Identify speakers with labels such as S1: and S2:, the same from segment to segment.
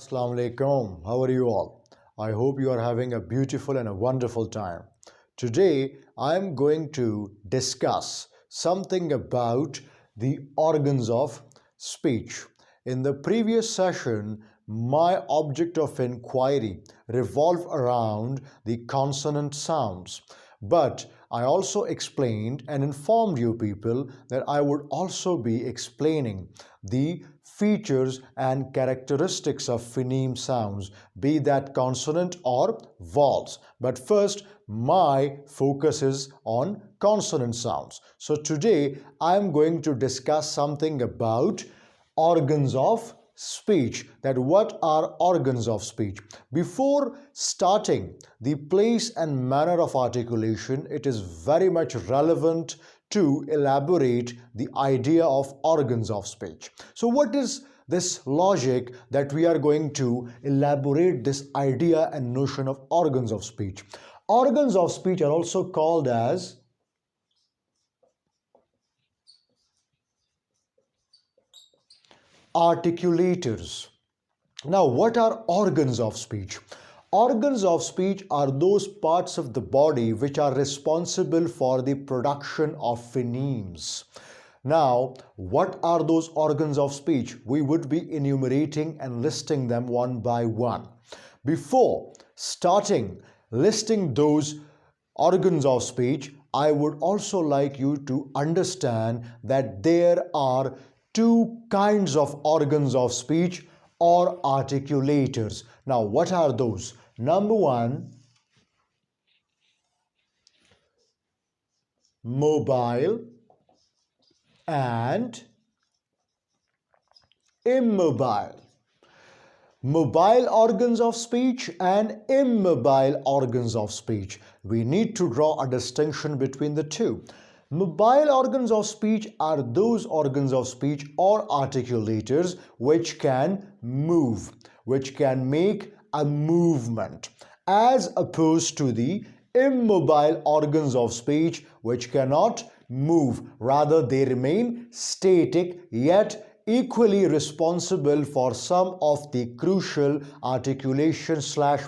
S1: Assalamu alaikum. How are you all? I hope you are having a beautiful and a wonderful time. Today I am going to discuss something about the organs of speech. In the previous session, my object of inquiry revolved around the consonant sounds. But I also explained and informed you people that I would also be explaining the features and characteristics of phoneme sounds, be that consonant or vowels. But first, my focus is on consonant sounds. So today I am going to discuss something about organs of speech. That what are organs of speech? Before starting the place and manner of articulation, it is very much relevant to elaborate the idea of organs of speech. So what is this logic that we are going to elaborate this idea and notion of organs of speech? Organs of speech are also called as articulators. Now, what are organs of speech? Organs of speech are those parts of the body which are responsible for the production of phonemes. Now, what are those organs of speech? We would be enumerating and listing them one by one. Before starting listing those organs of speech, I would also like you to understand that there are two kinds of organs of speech or articulators. Now, what are those? Number one, mobile and immobile. Mobile organs of speech and immobile organs of speech. We need to draw a distinction between the two. Mobile organs of speech are those organs of speech or articulators which can move, which can make a movement, as opposed to the immobile organs of speech which cannot move. Rather, they remain static, yet equally responsible for some of the crucial articulation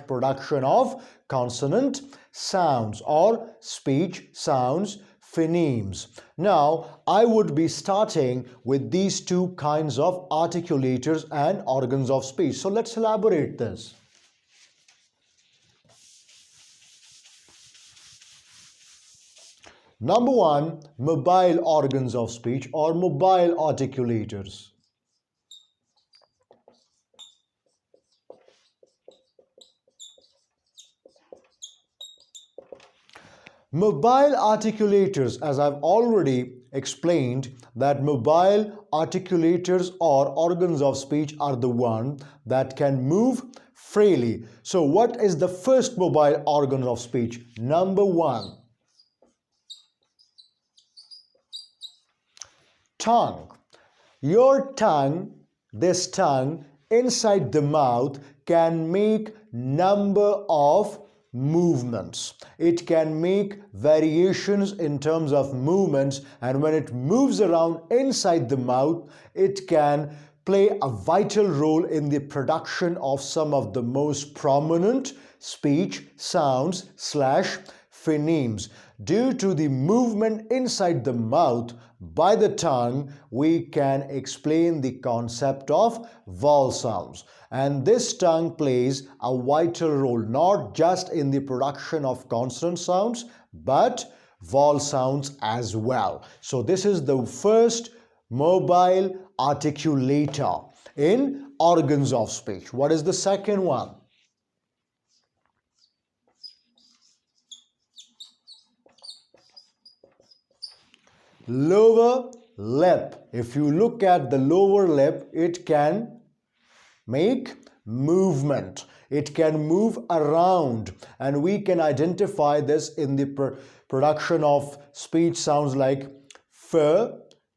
S1: / production of consonant sounds or speech sounds, phonemes. Now, I would be starting with these two kinds of articulators and organs of speech. So let's elaborate this. Number one, mobile organs of speech or mobile articulators. Mobile articulators, as I've already explained, that mobile articulators or organs of speech are the one that can move freely. So what is the first mobile organ of speech? Number one, tongue. Your tongue, this tongue inside the mouth can make number of movements. It can make variations in terms of movements, and when it moves around inside the mouth, it can play a vital role in the production of some of the most prominent speech sounds / phonemes. Due to the movement inside the mouth by the tongue, we can explain the concept of vowel sounds. And this tongue plays a vital role not just in the production of consonant sounds but vowel sounds as well. So this is the first mobile articulator in organs of speech. What is the second one? Lower lip. If you look at the lower lip, it can make movement. It can move around, and we can identify this in the production of speech sounds like f,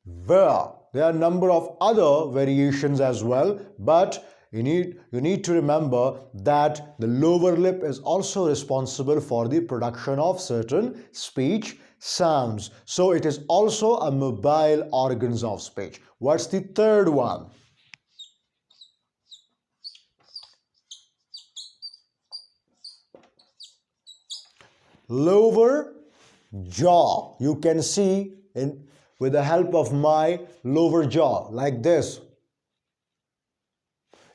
S1: ver. There are a number of other variations as well, but you need to remember that the lower lip is also responsible for the production of certain speech sounds. So it is also a mobile organs of speech. What's the third one? lower jaw. You can see in with the help of my lower jaw like this.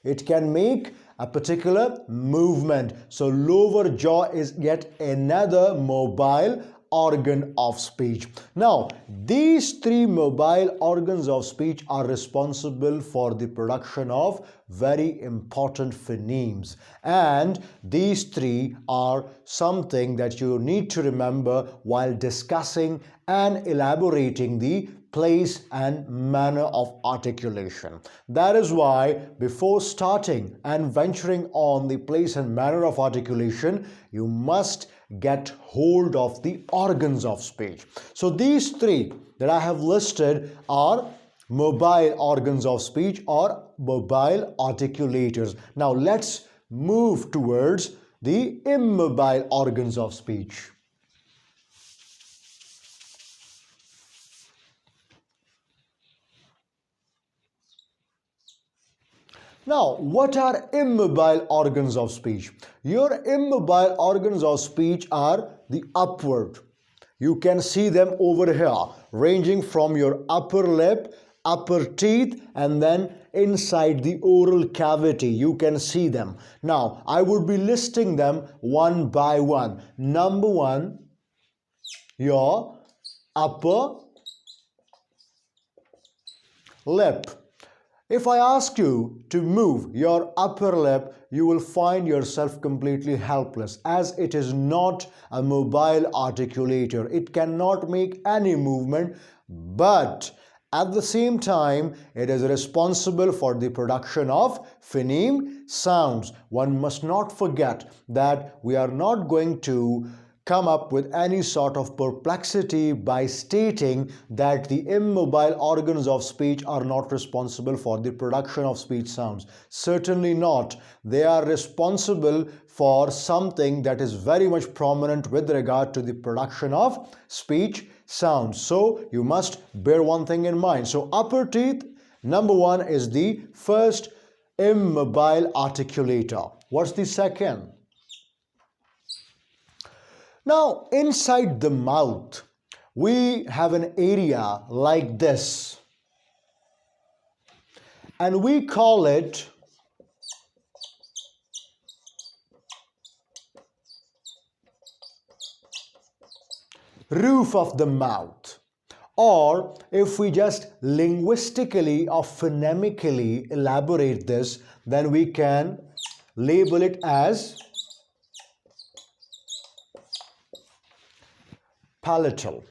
S1: It can make a particular movement. So lower jaw is yet another mobile organ of speech. Now, these three mobile organs of speech are responsible for the production of very important phonemes, and these three are something that you need to remember while discussing and elaborating the place and manner of articulation. That is why before starting and venturing on the place and manner of articulation, you must get hold of the organs of speech. So these three that I have listed are mobile organs of speech or mobile articulators. Now let's move towards the immobile organs of speech. Now, what are immobile organs of speech? Your immobile organs of speech are the upward. You can see them over here, ranging from your upper lip, upper teeth, and then inside the oral cavity. You can see them. Now, I would be listing them one by one. Number one, your upper lip. If I ask you to move your upper lip, you will find yourself completely helpless, as it is not a mobile articulator. It cannot make any movement, but at the same time, it is responsible for the production of phoneme sounds. One must not forget that we are not going to come up with any sort of perplexity by stating that the immobile organs of speech are not responsible for the production of speech sounds. Certainly not. They are responsible for something that is very much prominent with regard to the production of speech sounds. So you must bear one thing in mind. So upper teeth, number one, is the first immobile articulator. What's the second? Now, inside the mouth, we have an area like this, and we call it roof of the mouth. Or if we just linguistically or phonemically elaborate this, then we can label it as palatal.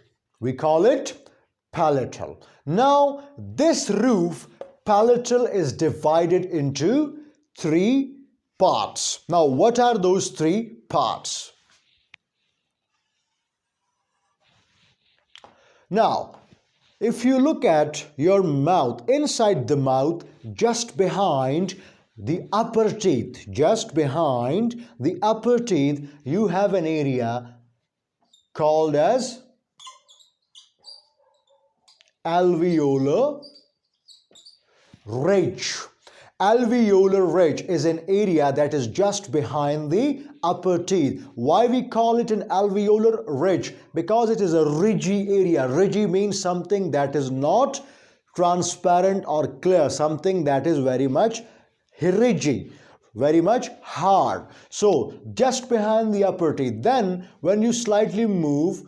S1: We call it palatal. Now, this roof, palatal, is divided into three parts. Now, what are those three parts? Now, if you look at your mouth, inside the mouth, just behind the upper teeth, you have an area called as alveolar ridge. Alveolar ridge is an area that is just behind the upper teeth. Why we call it an alveolar ridge? Because it is a ridgy area. Ridgy means something that is not transparent or clear, something that is very much ridgy, very much hard. So just behind the upper teeth. Then when you slightly move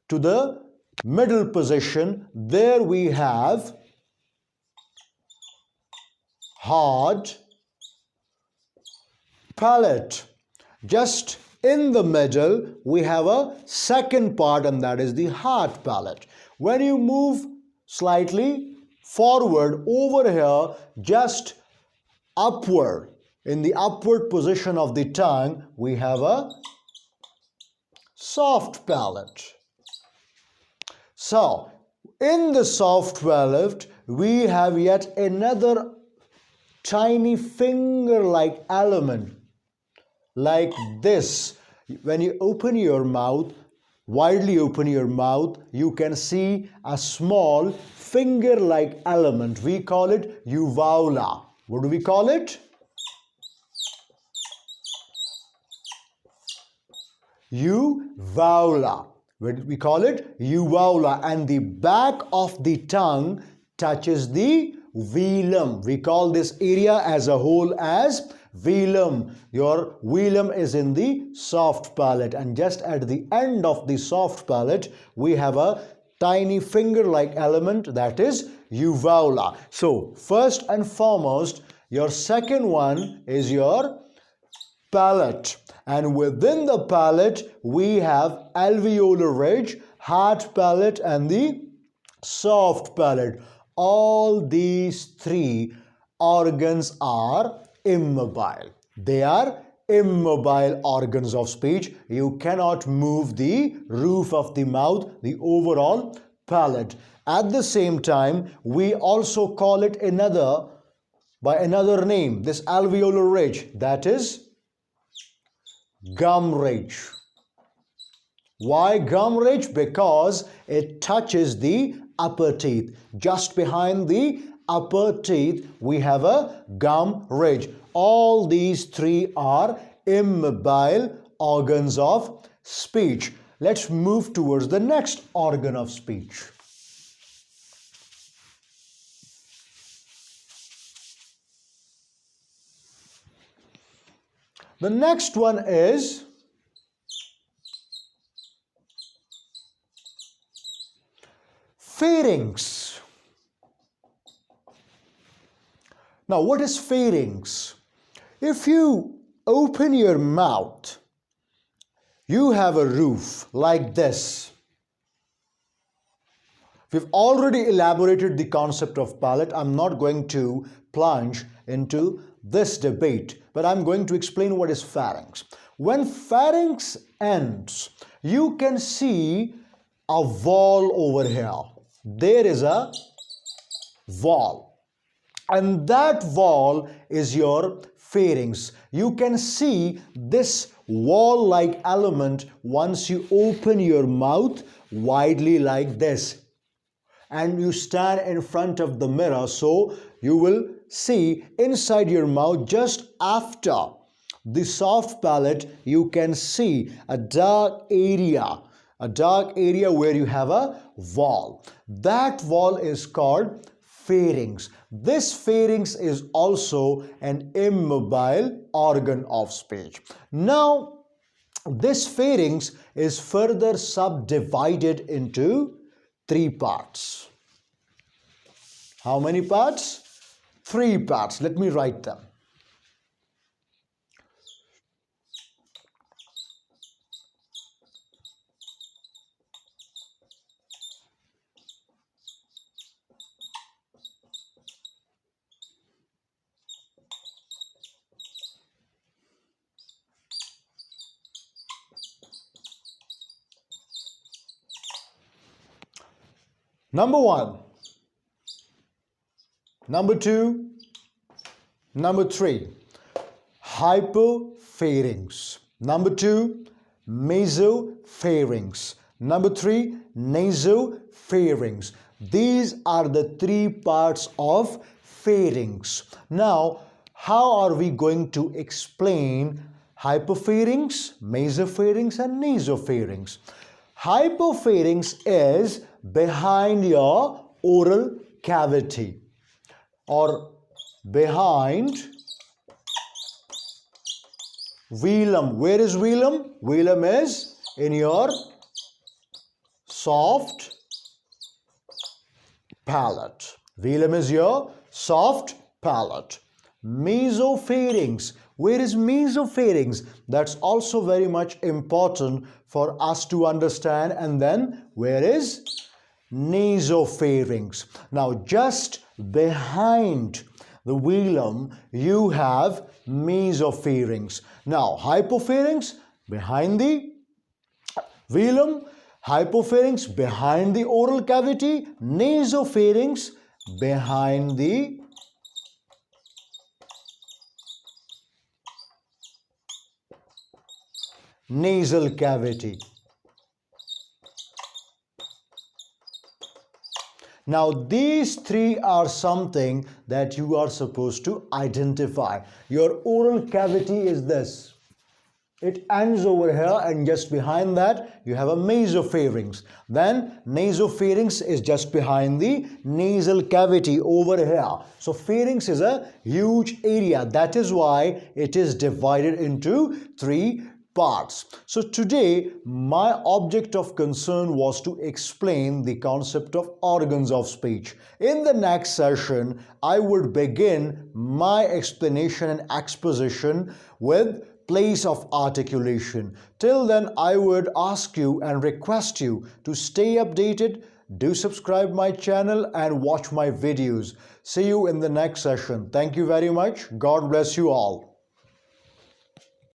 S1: to the middle position, there we have hard palate. Just in the middle, we have a second part, and that is the hard palate. When you move slightly forward over here, just upward, in the upward position of the tongue, we have a soft palate. So, in the soft palate, we have yet another tiny finger-like element, like this. When you open your mouth, widely open your mouth, you can see a small finger-like element. We call it uvula. What do we call it? uvula. We call it uvula, and the back of the tongue touches the velum. We call this area as a whole as velum. Your velum is in the soft palate, and just at the end of the soft palate we have a tiny finger-like element, that is uvula. So first and foremost, your second one is your palate, and within the palate we have alveolar ridge, hard palate, and the soft palate. All these three organs are immobile. They are immobile organs of speech. You cannot move the roof of the mouth, the overall palate. At the same time, we also call it by another name, this alveolar ridge, that is gum ridge. Why gum ridge? Because it touches the upper teeth. Just behind the upper teeth we have a gum ridge. All these three are immobile organs of speech. Let's move towards the next organ of speech. The next one is pharynx. Now, what is pharynx? If you open your mouth, you have a roof like this. We've already elaborated the concept of palate. I'm not going to plunge into this debate, but I'm going to explain what is pharynx. When pharynx ends, you can see a wall over here. There is a wall, and that wall is your pharynx. You can see this wall-like element once you open your mouth widely like this, and you stand in front of the mirror, so you will see inside your mouth, just after the soft palate, you can see a dark area where you have a wall. That wall is called pharynx. This pharynx is also an immobile organ of speech. Now, this pharynx is further subdivided into three parts. How many parts? Three parts. Let me write them. Number one, number two, number three, hypopharynx. Number two, mesopharynx. Number three, nasopharynx. These are the three parts of pharynx. Now, how are we going to explain hypopharynx, mesopharynx, and nasopharynx? Hypopharynx is behind your oral cavity, or behind velum. Where is velum? Velum is in your soft palate. Velum is your soft palate. Mesopharynx. Where is mesopharynx? That's also very much important for us to understand. And then where is nasopharynx? Now, just behind the velum you have mesopharynx. Now, hypopharynx behind the velum, hypopharynx behind the oral cavity, nasopharynx behind the nasal cavity. Now, these three are something that you are supposed to identify. Your oral cavity is this. it ends over here, and just behind that you have a nasopharynx. Then nasopharynx is just behind the nasal cavity over here. So pharynx is a huge area. That is why it is divided into three parts. So today my object of concern was to explain the concept of organs of speech. In the next session I would begin my explanation and exposition with place of articulation. Till then I would ask you and request you to stay updated. Do subscribe my channel and watch my videos. See you in the next session. Thank you very much. God bless you all.